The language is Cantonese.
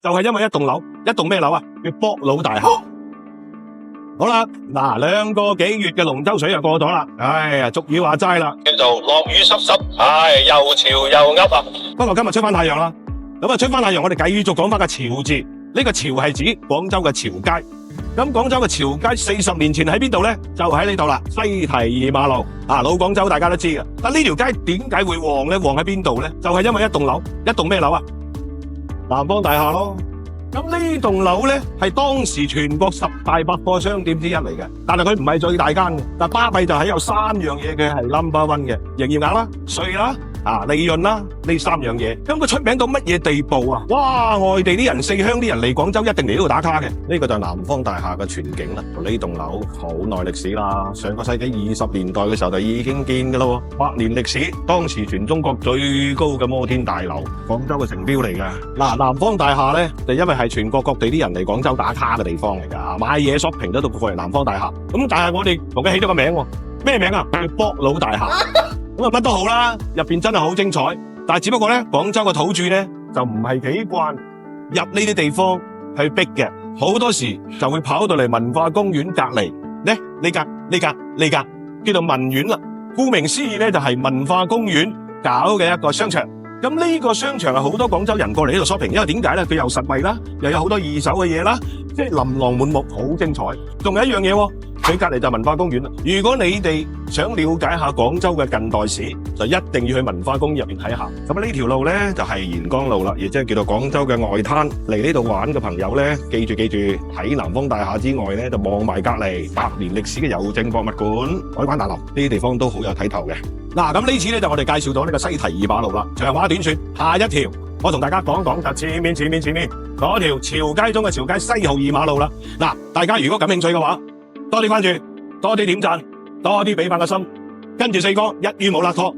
就係因為一棟樓，一棟咩樓啊？叫博老大廈。好啦，嗱，2個幾月嘅龍舟水就過咗啦。哎呀，俗語話齋啦，叫做落雨濕濕，唉，又潮又噏啊！不過今日出翻太陽啦。咁啊，出翻太陽，我哋繼續講翻個潮字。呢個潮係指廣州嘅潮街。咁廣州嘅潮街40年前喺邊度呢？就喺呢度啦，西堤2馬路啊，老廣州大家都知嘅。但呢條街點解會旺呢？旺喺邊度呢？就係因為一棟樓，一棟咩樓啊？南方大廈咯。咁呢棟樓呢，係當時全國10大百貨商店之一嚟嘅，但係佢唔係最大間嘅。但巴閉就係有3樣嘢嘅係 No.1 嘅，營業額啦、稅啦、利潤啦，呢3樣嘢。咁佢出名到乜嘢地步啊？哇！外地啲人、四鄉啲人嚟廣州一定嚟呢度打卡嘅。呢個就係南方大廈嘅全景啦。呢棟樓好耐歷史啦，上個世紀20年代嘅時候就已經建㗎啦，100年歷史，當時全中國最高嘅摩天大樓，廣州嘅城標嚟㗎。嗱，南方大廈呢，就因為係全國各地啲人嚟廣州打卡嘅地方嚟㗎，買嘢 shopping 都到過嚟南方大廈。咁但係我哋同佢起咗個名喎，咩名啊？叫博老大廈。咁啊乜都好啦，入邊真係好精彩。但係只不過咧，廣州嘅土著咧就唔係幾慣入呢啲地方去逼嘅，好多時就會跑到嚟文化公園隔籬咧呢格叫做文苑啦。顧名思義咧，就係文化公園搞嘅一個商場。咁呢個商場係好多廣州人過嚟呢度 shopping，因為點解咧？佢又實惠啦，又有好多二手嘅嘢啦，即係琳琅滿目，好精彩。仲有一樣嘢喎，佢隔籬就文化公園啦。如果你哋想了解下廣州嘅近代史，就一定要去文化公園入邊睇下。咁呢條路咧就係沿江路啦，亦即係叫做廣州嘅外灘。嚟呢度玩嘅朋友咧，記住喺南方大廈之外咧，就望埋隔籬100年歷史嘅郵政博物館、海關大樓，呢啲地方都好有睇頭嘅。嗱，咁呢次咧就我哋介紹到呢個西堤2馬路啦。長話短說，下一條我同大家講講就前面嗰條潮街中嘅潮街西豪2馬路啦。嗱，大家如果感興趣嘅話，多啲關注，多啲點讚，多啲俾翻個心，跟住4哥一於冇甩拖。